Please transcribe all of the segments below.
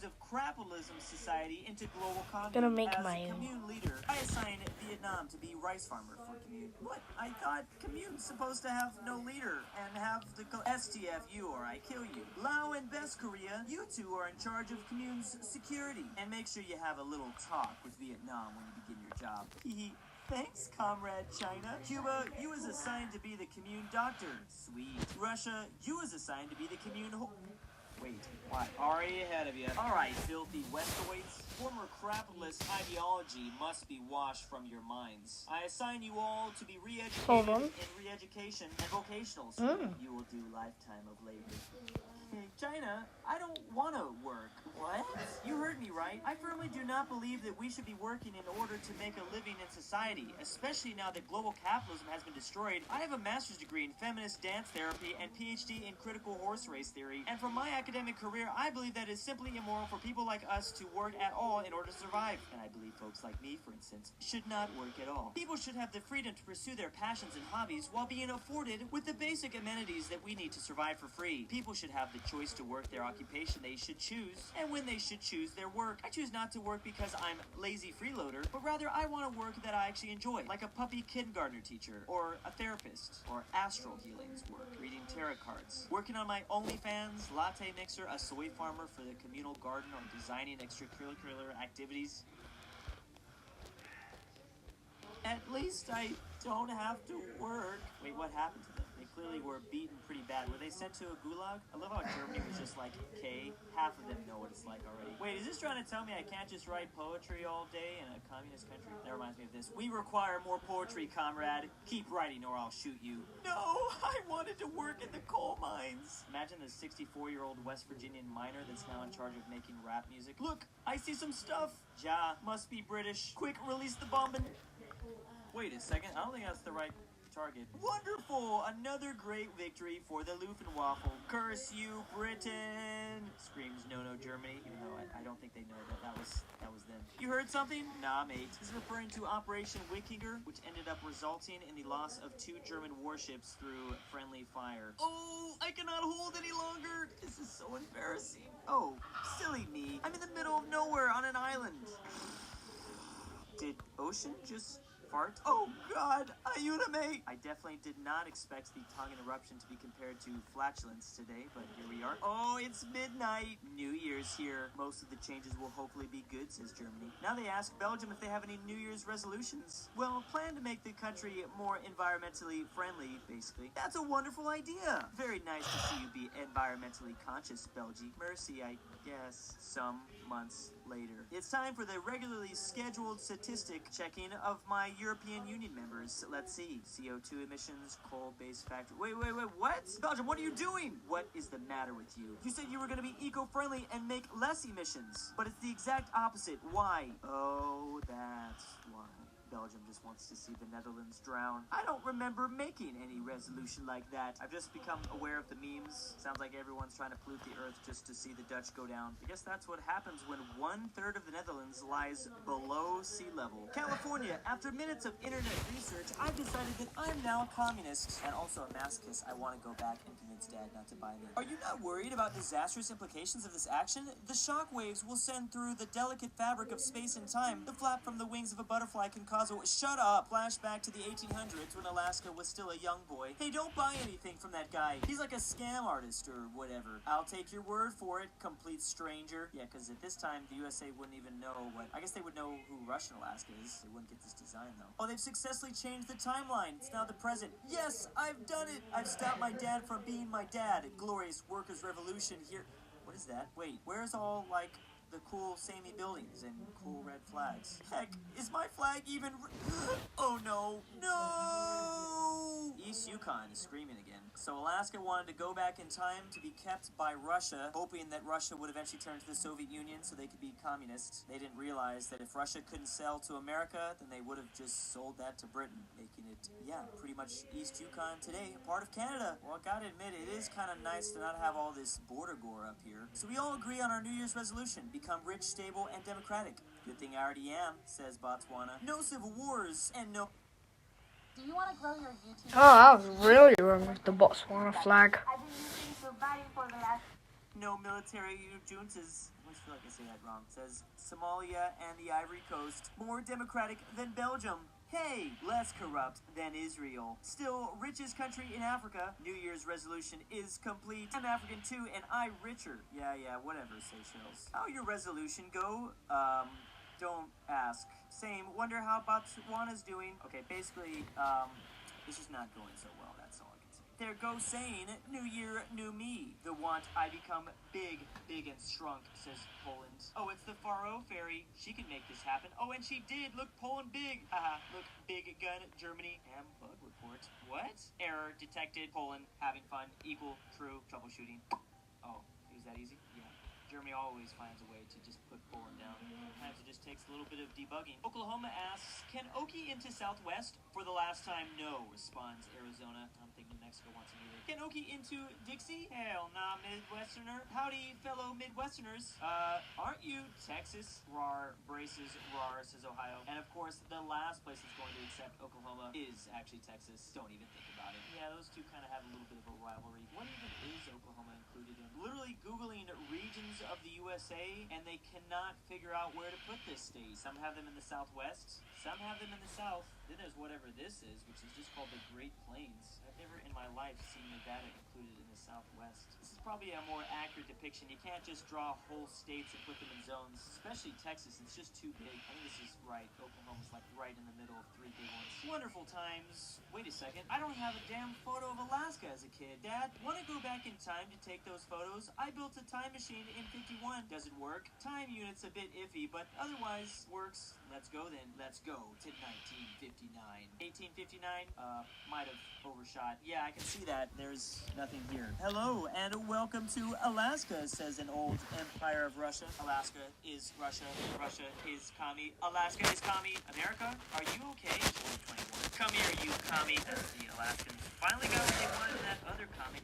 Communes of Capitalism Society into global commune. Gonna make As my own. commune leader, I assign Vietnam to be rice farmer for commune. What? I thought commune's supposed to have no leader and have the STFU or I kill you. Lao and Best Korea, you two are in charge of commune's security. And make sure you have a little talk with Vietnam when you begin your job. Hee. Thanks, Comrade China. Cuba, you is assigned to be the commune doctor. Sweet. Russia, you is assigned to be the commune Wait, what? Already ahead of you. Alright, filthy Westoites. Former capitalist ideology must be washed from your minds. I assign you all to be re-educated in re-education and vocational school. You will do lifetime of labor. Hey, China, I don't want to work. What? You heard me right. I firmly do not believe that we should be working in order to make a living in society, especially now that global capitalism has been destroyed. I have a master's degree in feminist dance therapy and PhD in critical horse race theory, and from my academic career, I believe that it is simply immoral for people like us to work at all in order to survive. And I believe folks like me, for instance, should not work at all. People should have the freedom to pursue their passions and hobbies while being afforded with the basic amenities that we need to survive for free. People should have the choice to work their occupation they should choose, and when they should choose their work. I choose not to work because I'm lazy freeloader, but rather I want to work that I actually enjoy, like a puppy kindergartner teacher, or a therapist, or astral healings work, reading tarot cards, working on my OnlyFans, latte mixer, a soy farmer for the communal garden, or designing extracurricular activities. At least I don't have to work. Wait, what happened to them? They clearly were beaten pretty bad. Were they sent to a gulag? I love how Germany was just like, okay, half of them know what it's like already. Wait, is this trying to tell me I can't just write poetry all day in a communist country? That reminds me of this. We require more poetry, comrade. Keep writing or I'll shoot you. No, I wanted to work in the coal mines. Imagine the 64-year-old West Virginian miner that's now in charge of making rap music. Look, I see some stuff. Ja, must be British. Quick, release the bombin'. Wait a second, I don't think that's the right target. Wonderful! Another great victory for the Luftwaffe. Curse you, Britain! Screams No Germany, even though I don't think they know that was them. You heard something? Nah, mate. This is referring to Operation Wikinger, which ended up resulting in the loss of 2 German warships through friendly fire. Oh, I cannot hold any longer! This is so embarrassing. Oh, silly me. I'm in the middle of nowhere on an island. Did Ocean just fart? Oh God, Ayúdame! I definitely did not expect the tongue interruption to be compared to flatulence today, but here we are. Oh, it's midnight. New Year's here. Most of the changes will hopefully be good, says Germany. Now they ask Belgium if they have any New Year's resolutions. Well, plan to make the country more environmentally friendly, basically. That's a wonderful idea. Very nice to see you be environmentally conscious, Belgium. Mercy, I guess. Some months later. It's time for the regularly scheduled statistic checking of my European Union members. Let's see. CO2 emissions, coal-based factory. Wait, what? Belgium, what are you doing? What is the matter with you? You said you were going to be eco-friendly and make less emissions, but it's the exact opposite. Why? Oh, that's why. Belgium just wants to see the Netherlands drown. I don't remember making any resolution like that. I've just become aware of the memes. Sounds like everyone's trying to pollute the earth just to see the Dutch go down. I guess that's what happens when 1/3 of the Netherlands lies below sea level. California, after minutes of internet research, I've decided that I'm now a communist and also a masochist. I want to go back and convince Dad not to buy me. Are you not worried about disastrous implications of this action? The shock waves will send through the delicate fabric of space and time. The flap from the wings of a butterfly can cause shut up! Flashback to the 1800s when Alaska was still a young boy. Hey, don't buy anything from that guy. He's like a scam artist or whatever. I'll take your word for it, complete stranger. Yeah, because at this time, the USA wouldn't even know what... I guess they would know who Russian Alaska is. They wouldn't get this design, though. Oh, they've successfully changed the timeline. It's now the present. Yes, I've done it! I've stopped my dad from being my dad. Glorious workers' revolution here. What is that? Wait, where's all, like... the cool samey buildings and cool red flags? Heck, is my flag even... Oh no. No! East Yukon is screaming again. So Alaska wanted to go back in time to be kept by Russia, hoping that Russia would eventually turn to the Soviet Union so they could be communist. They didn't realize that if Russia couldn't sell to America, then they would have just sold that to Britain, making it, yeah, pretty much East Yukon today, a part of Canada. Well, I gotta admit, it is kind of nice to not have all this border gore up here. So we all agree on our New Year's resolution. Become rich, stable, and democratic. Good thing I already am, says Botswana. No civil wars, and no... Do you want to grow your YouTube? Oh, that was really wrong with the Botswana flag. I've been using Surviving for the last no military juntas. I always feel like I say that wrong. It says Somalia and the Ivory Coast more democratic than Belgium. Hey, less corrupt than Israel. Still richest country in Africa. New Year's resolution is complete. I'm African too, and I richer. Yeah, whatever, Seychelles. How your resolution go? Don't ask. Same. Wonder how Botswana's doing. Okay, basically, it's just not going so well. That's all I can say. There goes saying, New Year, new me. The want I become big and shrunk, says Poland. Oh, it's the Faro fairy. She can make this happen. Oh, and she did. Look, Poland big. Haha, look, big gun, Germany. Ham bug report. What? Error detected. Poland having fun. Equal true troubleshooting. Oh, it was that easy? Yeah. Germany always finds a way to just put Poland down. Sometimes it just takes a little bit of debugging. Oklahoma asks, can Okie into Southwest? For the last time, no, responds Arizona. I don't think New Mexico wants him either. Can Okie into Dixie? Hell nah, Midwesterner. Howdy, fellow Midwesterners. Aren't you Texas? Rar, braces, rar, says Ohio. And of course, the last place that's going to accept Oklahoma is actually Texas. Don't even think about it. Yeah, those two kind of have a little bit of a rivalry. What even is Oklahoma included in? Literally Googling regions of the USA, and they cannot figure out where to put this state. Some have them in the Southwest, some have them in the South. Then there's whatever this is, which is just called the Great Plains. I've never in my life seen Nevada included in the Southwest. This is probably a more accurate depiction. You can't just draw whole states and put them in zones, especially Texas. It's just too big. I think this is right. Oklahoma's like right in the middle of three big ones. Wonderful times. Wait a second. I don't have a damn photo of Alaska as a kid. Dad, want to go back in time to take those photos? I built a time machine in 51. Doesn't work. Time unit's a bit iffy, but otherwise works. Let's go then. Let's go to 1959. 1859? Might have overshot. Yeah, I can see that. There's nothing here. Hello, and welcome to Alaska, says an old empire of Russia. Alaska is Russia. Russia is commie. Alaska is commie. America, are you okay? 2021. Come here, you commie. As the Alaskans finally got what they wanted in that other comic.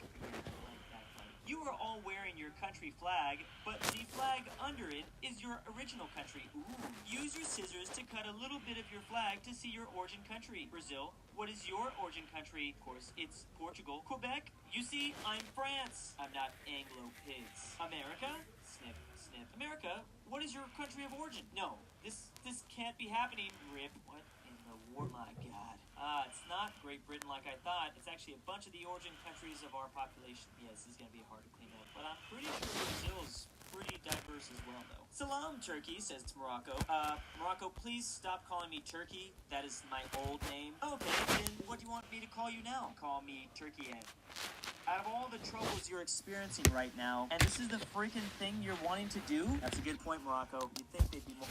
You are all wearing your country flag, but the flag under it is your original country. Ooh. Use your scissors to cut a little bit of your flag to see your origin country. Brazil, what is your origin country? Of course, it's Portugal. Quebec, you see, I'm France. I'm not Anglo-Pigs. America, sniff, sniff. America, what is your country of origin? No, this can't be happening. Rip, what in the war? My God. It's not Great Britain like I thought. It's actually a bunch of the origin countries of our population. Yeah, this is going to be hard to clean up. But I'm pretty sure Brazil's pretty diverse as well, though. Salam, Turkey, says Morocco. Morocco, please stop calling me Turkey. That is my old name. Okay, then what do you want me to call you now? Call me Turkey Ed. Out of all the troubles you're experiencing right now, and this is the freaking thing you're wanting to do? That's a good point, Morocco. You'd think they'd be more...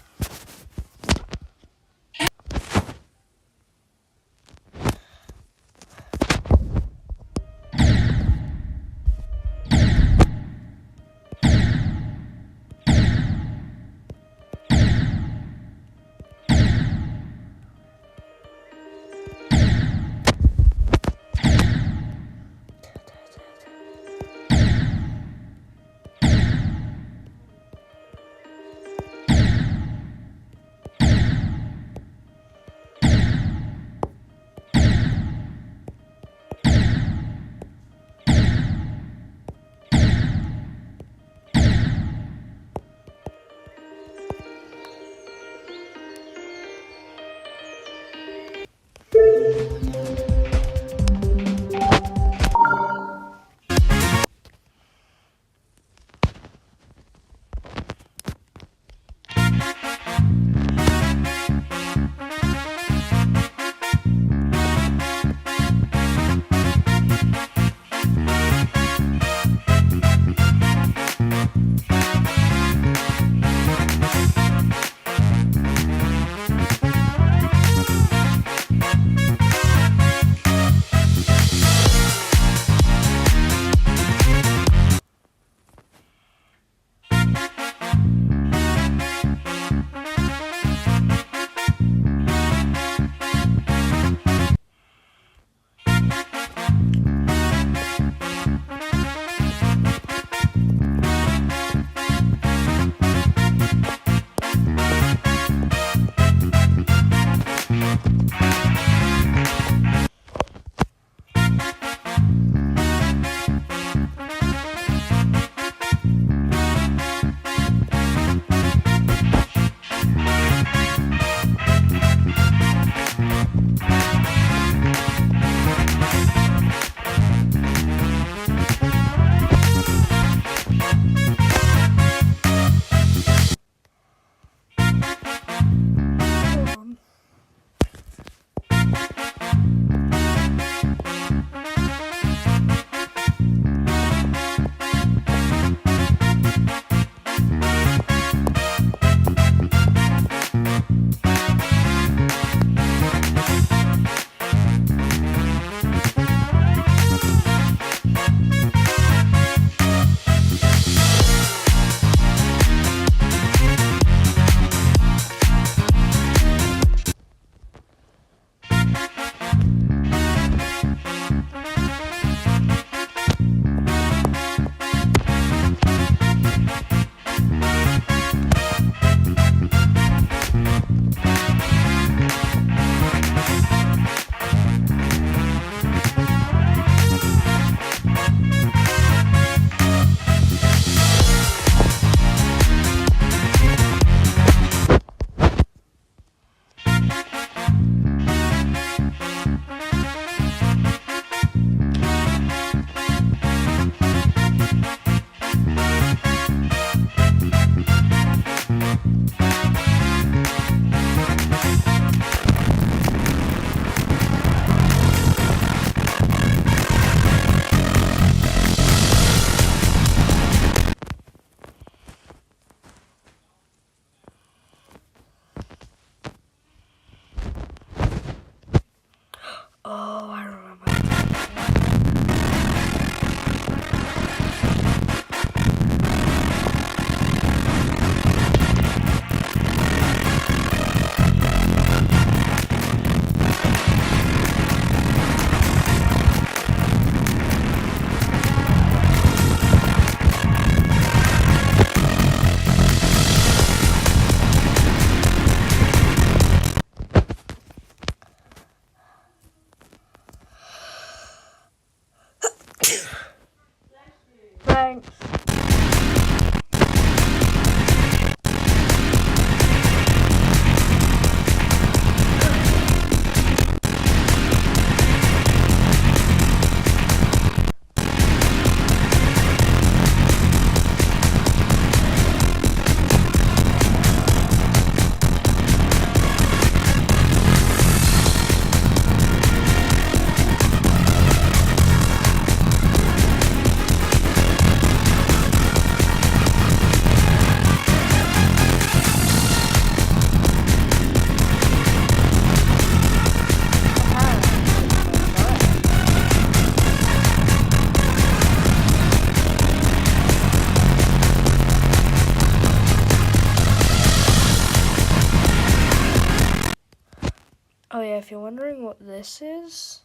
yeah, if you're wondering what this is,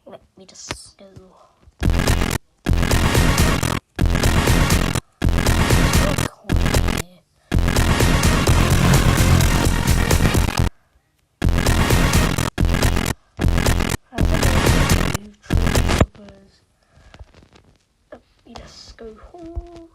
let me just go. Let me just go home.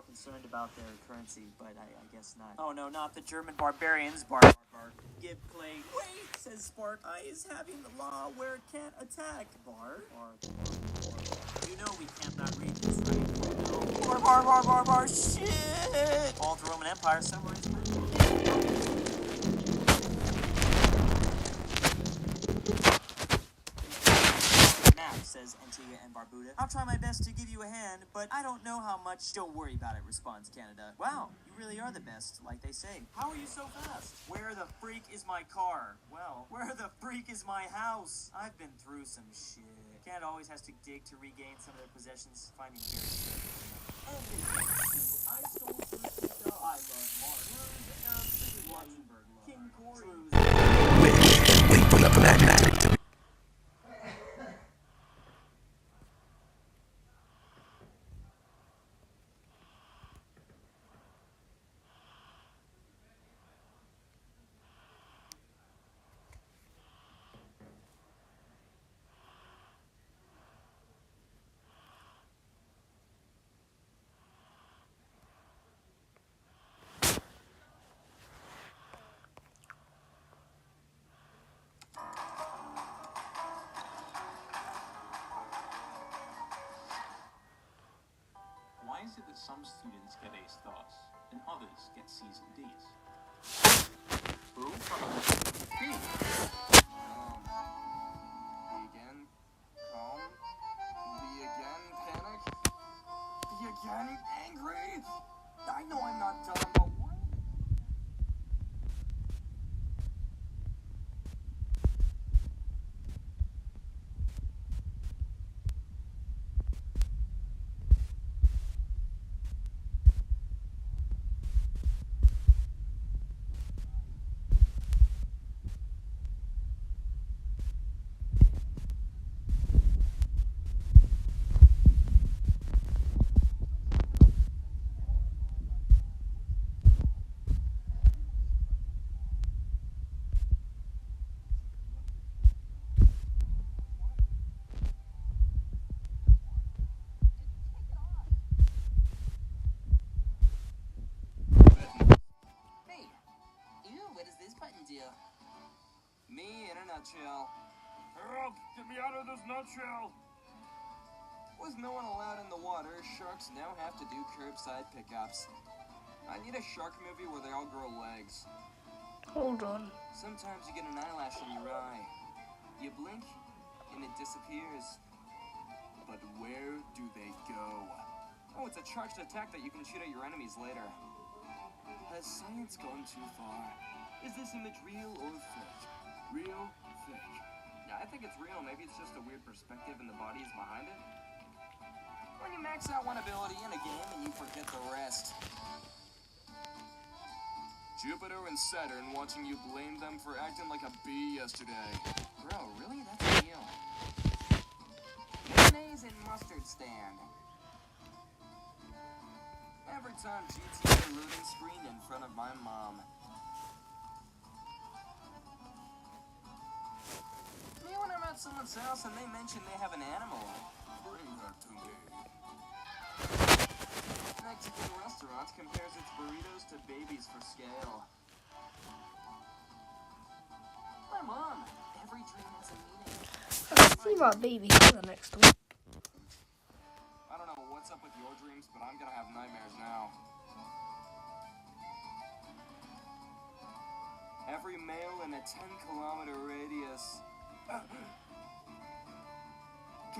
Concerned about their currency, but I guess not. Oh no, not the German barbarians. Bark. Give Clay. Wait, says Spark. I is having the law where it can't attack. Bar. You know we cannot read this, right? Bar. Shit! All the Roman Empire somewhere is says Antigua and Barbuda. I'll try my best to give you a hand, but I don't know how much. Don't worry about it, responds Canada. Wow, you really are the best, like they say. How are you so fast? Where the freak is my car? Well, where the freak is my house? I've been through some shit. Canada always has to dig to regain some of their possessions, finding very I stole stuff. I love Mars. Arab City, Luxembourg, King Corey. Wait for the magnetic to Why is it that some students get A stars and others get C's and D's? Who? Me. Be again calm. Be again panic. Be again angry. I know I'm not dumb, but what? Me in a nutshell. Help! Get me out of this nutshell! With no one allowed in the water, sharks now have to do curbside pickups. I need a shark movie where they all grow legs. Hold on. Sometimes you get an eyelash in your eye. You blink, and it disappears. But where do they go? Oh, it's a charged attack that you can shoot at your enemies later. Has science gone too far? Is this image real or fake? Real? Fake? Yeah, I think it's real. Maybe it's just a weird perspective and the body is behind it. When you max out one ability in a game and you forget the rest. Jupiter and Saturn watching you blame them for acting like a bee yesterday. Bro, really? That's real. Mayonnaise and mustard stand. Every time GTA loading screen in front of my mom. Me when I'm at someone's house and they mention they have an animal. Bring that to me. Mexican restaurant compares its burritos to babies for scale. My mom. Every dream has a meaning. I'll see my baby Yoda next week. up with your dreams, but I'm gonna have nightmares now. Every male in a 10-kilometer radius.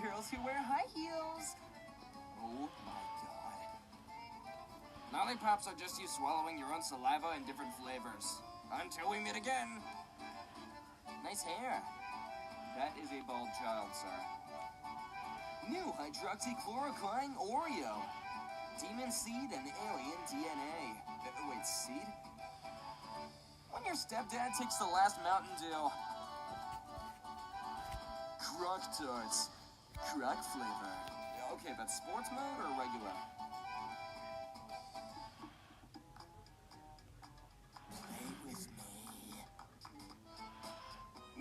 Girls who wear high heels. Oh my god. Lollipops are just you swallowing your own saliva in different flavors. Until we meet again. Nice hair. That is a bald child, sir. New hydroxychloroquine Oreo. Demon seed and alien DNA. Wait, seed? When your stepdad takes the last Mountain Dew. Croc Tarts. Croc flavor. Okay, but sports mode or regular? Play with me.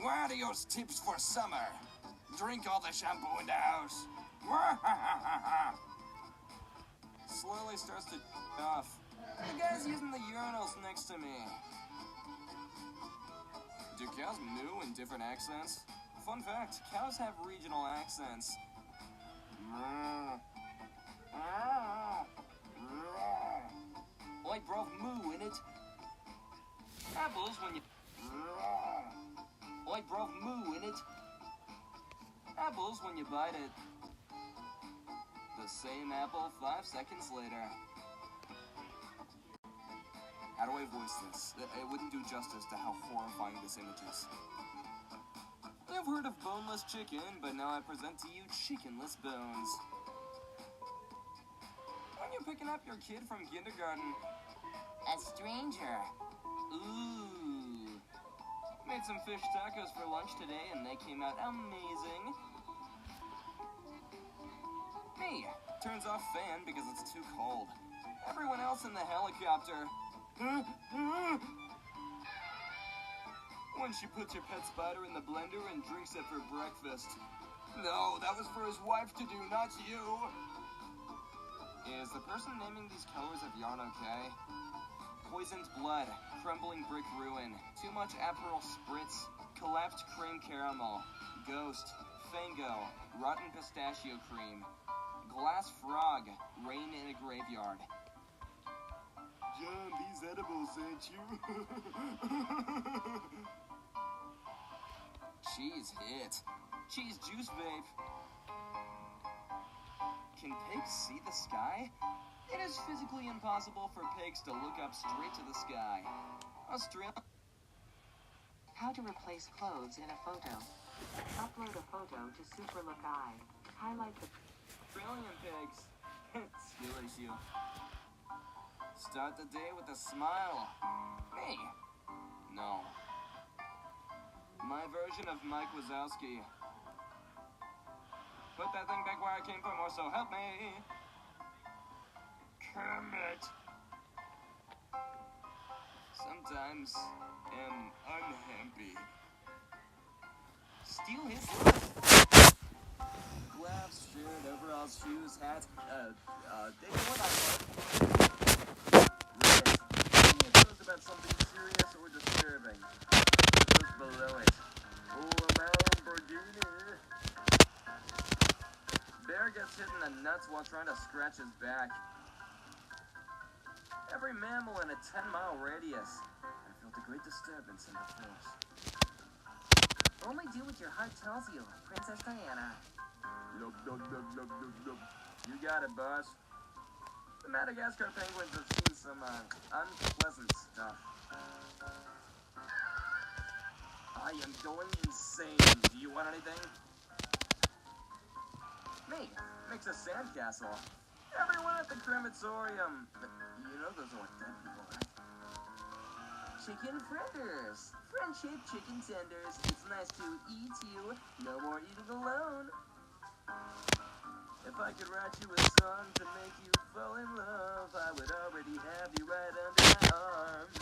Wario's tips for summer. Drink all the shampoo in the house. Slowly starts to off. The guy's using the urinals next to me. Do cows moo in different accents? Fun fact, cows have regional accents. Like bro, moo in it. Apples when you... Like bro, moo in it. Apples when you bite it. The same apple 5 seconds later. How do I voice this? It wouldn't do justice to how horrifying this image is. I've heard of boneless chicken, but now I present to you chickenless bones. When you're picking up your kid from kindergarten, a stranger. Ooh. Made some fish tacos for lunch today, and they came out amazing. Me. Turns off fan because it's too cold. Everyone else in the helicopter. When she puts her pet spider in the blender and drinks it for breakfast. No, that was for his wife to do, not you. Is the person naming these colors of yarn okay? Poisoned blood, crumbling brick ruin, too much Aperol spritz, collapsed cream caramel, ghost, fango, rotten pistachio cream, glass frog, rain in a graveyard. John, these edibles, ain't you? Cheese hit. Cheese juice vape. Can pigs see the sky? It is physically impossible for pigs to look up straight to the sky. Australia. How to replace clothes in a photo. Upload a photo to Superlook Eye. Highlight the Australian pigs. Skill issue. Start the day with a smile. Me? No. My version of Mike Wazowski. Put that thing back where I came from, or so help me. Kermit. Sometimes am unhappy. Steal his life. Gloves, shirt, overalls, shoes, hats. They know what I want. About something serious or disturbing. Just below it. Oh, a Lamborghini. Bear gets hit in the nuts while trying to scratch his back. Every mammal in a 10-mile radius. I felt a great disturbance in the force. Only do what your heart tells you, Princess Diana. Look. You got it, boss. The Madagascar penguins have seen some unpleasant stuff. I am going insane. Do you want anything? Me. Makes a sandcastle. Everyone at the crematorium. You know those are what dead people like. Chicken fritters. Friendship chicken tenders. It's nice to eat you. No more eating alone. If I could write you a song to make you fall in love, I would already have you right under my arms.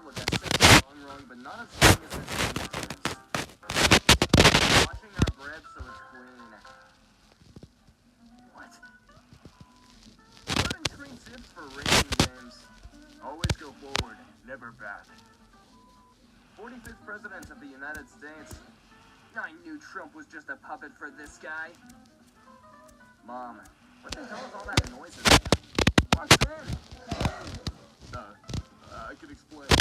Look, I said the song wrong, but not as long as it's washing our bread so it's clean. What? Learning screen tips for racing games. Always go forward, never back. 45th President of the United States. I knew Trump was just a puppet for this guy. Mom, What the hell is all that noise in there? What's in? I can explain. The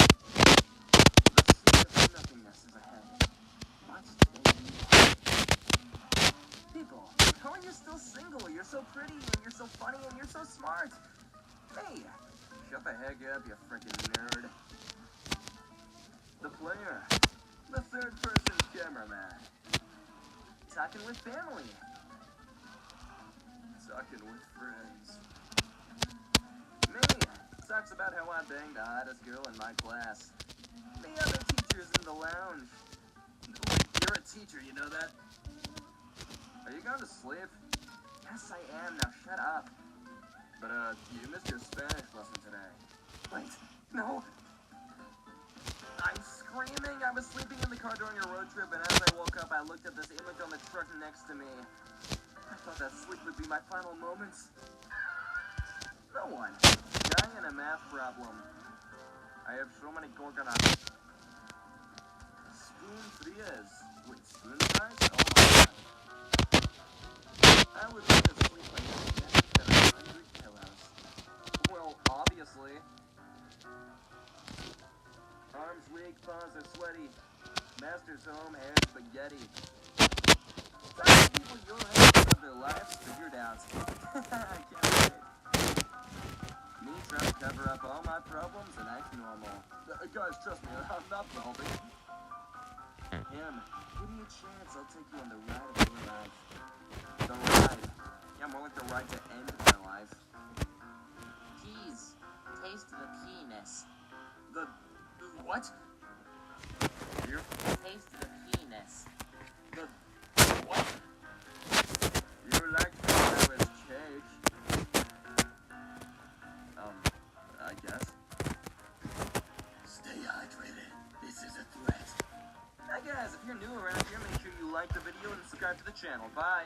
sea of nothingness is ahead. What do you want? People, how are you still single? You're so pretty, and you're so funny, and you're so smart. Hey, shut the heck up, you freaking nerd. The player. The third-person cameraman. Talking with family. Talking with friends. Me talks about how I banged the hottest girl in my class. The other teachers in the lounge. Wait, you're a teacher, you know that? Are you going to sleep? Yes, I am. Now shut up. But, you missed your Spanish lesson today. Wait, no. I'm screaming. I was sleeping in the car during a road trip, and as I woke up, I looked at this image on the truck next to me. I thought that sleep would be my final moments. No one. Guy in a math problem. I have so many coconuts. Spoon frias. Wait, spoon fries? Oh my god. I would like to sleep like this instead of 100 pillows. Well, obviously. Arms weak, paws are sweaty. Master's home, hair spaghetti. Some people your age have their lives figured out. I can't wait. Me trying to cover up all my problems and act normal. Guys, trust me, I'm not helping. Him, give me a chance, I'll take you on the ride of your life. The ride. Yeah, more like the ride to end my life. Jeez, taste the penis. The what? You Taste the penis. the what? You like to know his cake? I guess. Stay hydrated. This is a threat. Hey guys, if you're new around here, make sure you like the video and subscribe to the channel. Bye.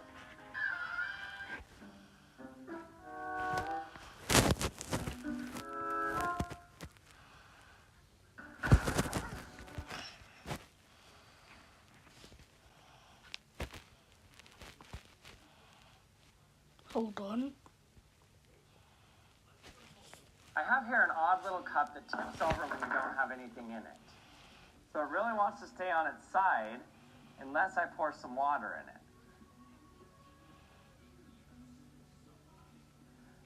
Hold on. I have here an odd little cup that tips over when you don't have anything in it. So it really wants to stay on its side unless I pour some water in it.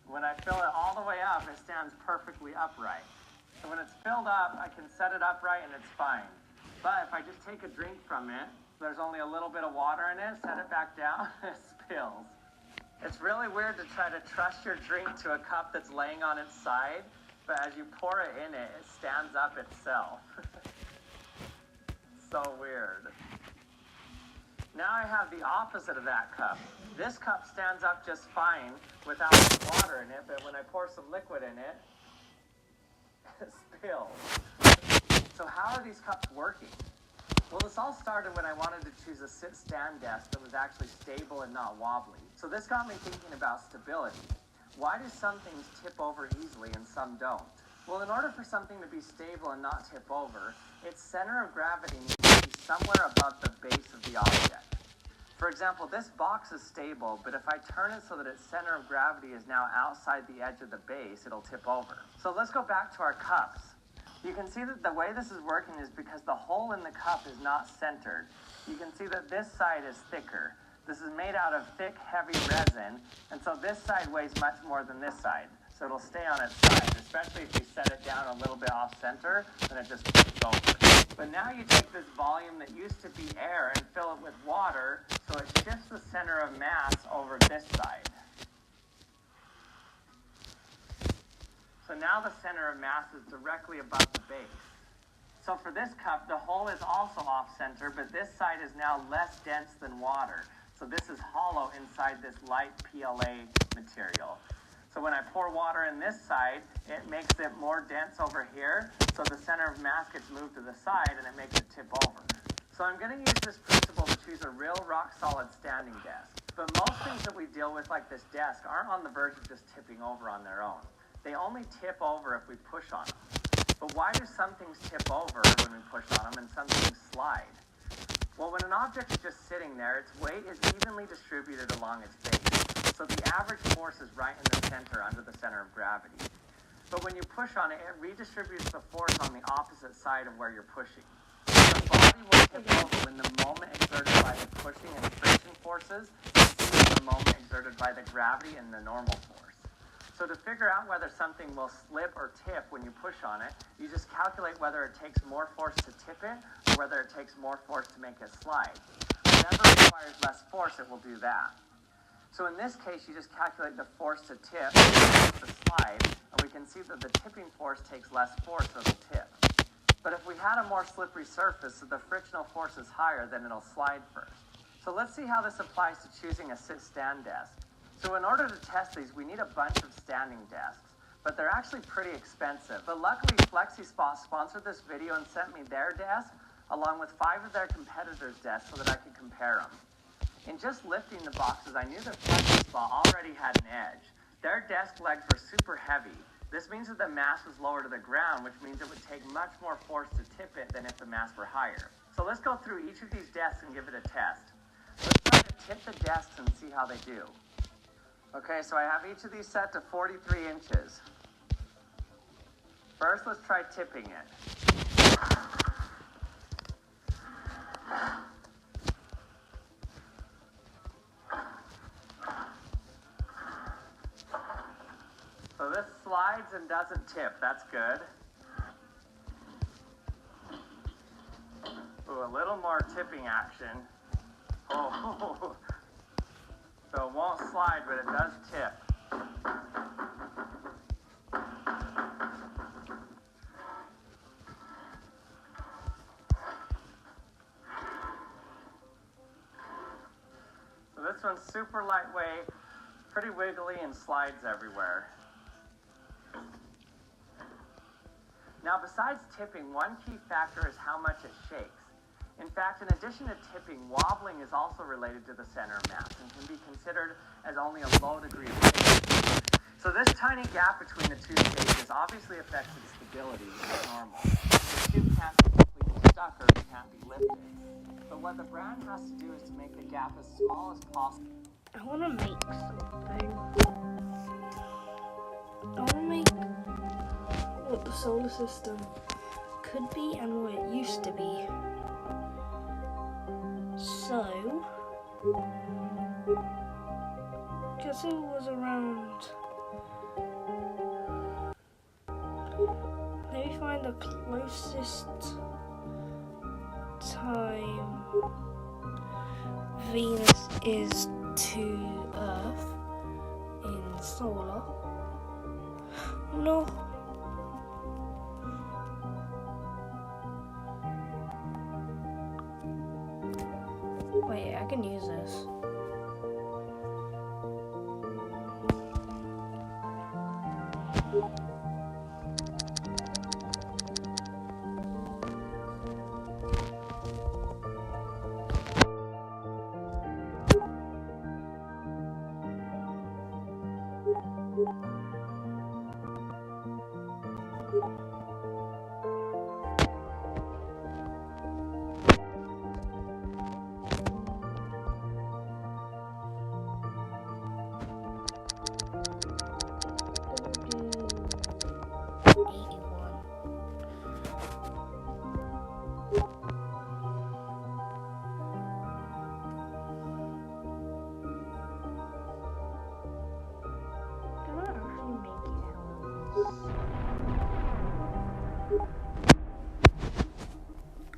When I fill it all the way up, it stands perfectly upright. So when it's filled up, I can set it upright and it's fine. But if I just take a drink from it, there's only a little bit of water in it, set it back down, it spills. It's really weird to try to trust your drink to a cup that's laying on its side, but as you pour it in it, it stands up itself. So weird. Now I have the opposite of that cup. This cup stands up just fine without water in it, but when I pour some liquid in it, it spills. So how are these cups working? Well, this all started when I wanted to choose a sit-stand desk that was actually stable and not wobbly. So this got me thinking about stability. Why do some things tip over easily and some don't? Well, in order for something to be stable and not tip over, its center of gravity needs to be somewhere above the base of the object. For example, this box is stable, but if I turn it so that its center of gravity is now outside the edge of the base, it'll tip over. So let's go back to our cups. You can see that the way this is working is because the hole in the cup is not centered. You can see that this side is thicker. This is made out of thick, heavy resin, and so this side weighs much more than this side. So it'll stay on its side, especially if you set it down a little bit off center, then it just flips over. But now you take this volume that used to be air and fill it with water, so it shifts the center of mass over this side. So now the center of mass is directly above the base. So for this cup, the hole is also off-center, but this side is now less dense than water. So this is hollow inside this light PLA material. So when I pour water in this side, it makes it more dense over here, so the center of mass gets moved to the side and it makes it tip over. So I'm going to use this principle to choose a real rock-solid standing desk. But most things that we deal with, like this desk, aren't on the verge of just tipping over on their own. They only tip over if we push on them. But why do some things tip over when we push on them and some things slide? Well, when an object is just sitting there, its weight is evenly distributed along its base. So the average force is right in the center, under the center of gravity. But when you push on it, it redistributes the force on the opposite side of where you're pushing. The body will tip over when the moment exerted by the pushing and friction forces exceeds the moment exerted by the gravity and the normal force. So to figure out whether something will slip or tip when you push on it, you just calculate whether it takes more force to tip it or whether it takes more force to make it slide. Whenever it requires less force, it will do that. So in this case, you just calculate the force to tip, to slide, and we can see that the tipping force takes less force, so it'll tip. But if we had a more slippery surface, so the frictional force is higher, then it'll slide first. So let's see how this applies to choosing a sit-stand desk. So in order to test these, we need a bunch of standing desks, but they're actually pretty expensive. But luckily, FlexiSpot sponsored this video and sent me their desk, along with 5 of their competitors' desks, so that I could compare them. In just lifting the boxes, I knew that FlexiSpot already had an edge. Their desk legs were super heavy. This means that the mass was lower to the ground, which means it would take much more force to tip it than if the mass were higher. So let's go through each of these desks and give it a test. Let's try to tip the desks and see how they do. Okay, so I have each of these set to 43 inches. First, let's try tipping it. So this slides and doesn't tip. That's good. Ooh, a little more tipping action. Oh, so it won't slide, but it does tip. So this one's super lightweight, pretty wiggly, and slides everywhere. Now, besides tipping, one key factor is how much it shakes. In fact, in addition to tipping, wobbling is also related to the center of mass and can be considered as only a low degree of shaking. So this tiny gap between the two stages obviously affects its stability, which is normal. The tube can't be completely stuck or it can't be lifted. But what the brand has to do is to make the gap as small as possible. I want to make something. I want to make what the solar system could be and what it used to be. So, guess it was around. Let me find the closest time Venus is to Earth in solar. No. Wait, I can use this.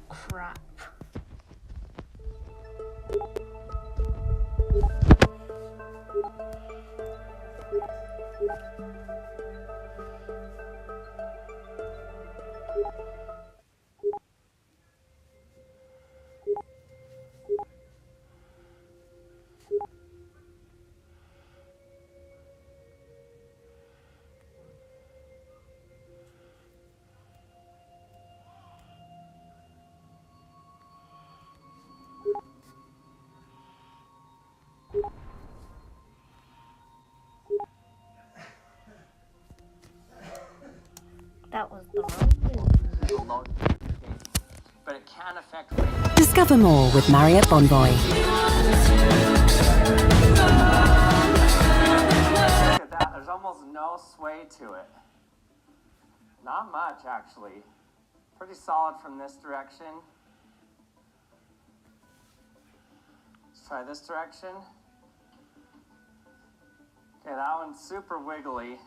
Crap. That was the wrong move. But it can affect. Discover more with Marriott Bonvoy. sway to it. Not much, actually. Pretty solid from this direction. Let's try this direction. Okay, that one's super wiggly.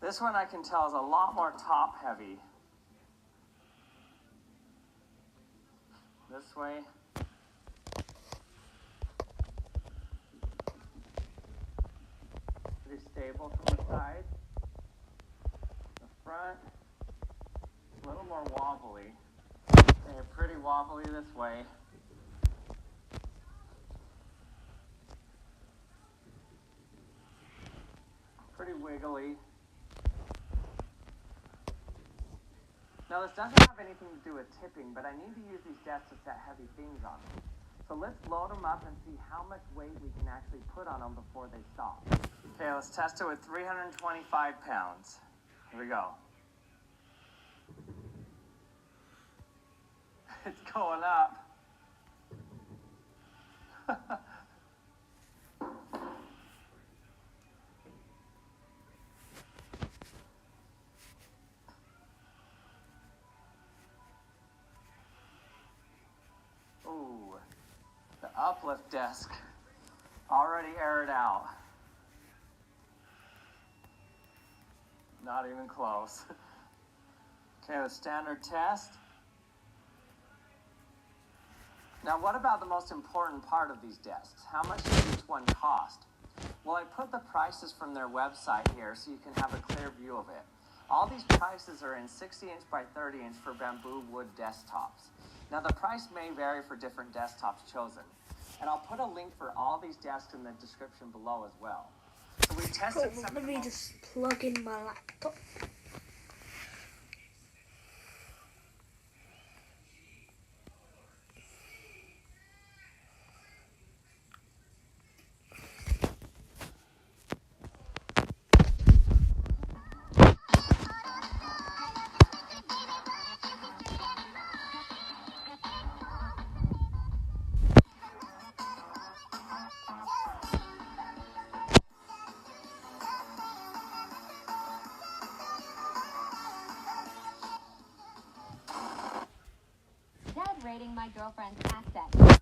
This one I can tell is a lot more top heavy. This way. Pretty stable from the side. The front, a little more wobbly. Okay, pretty wobbly this way. Pretty wiggly. Now this doesn't have anything to do with tipping, but I need to use these desks to set heavy things on them. So let's load them up and see how much weight we can actually put on them before they stop. Okay, let's test it with 325 pounds. Here we go. It's going up. Ooh, the uplift desk already aired out. Not even close. Okay, the standard test. Now, what about the most important part of these desks? How much does each one cost? Well, I put the prices from their website here so you can have a clear view of it. All these prices are in 60-inch by 30-inch for bamboo wood desktops. Now, the price may vary for different desktops chosen. And I'll put a link for all these desks in the description below as well. So we tested Cool, some let me just plug in my laptop. Dad raiding my girlfriend's assets.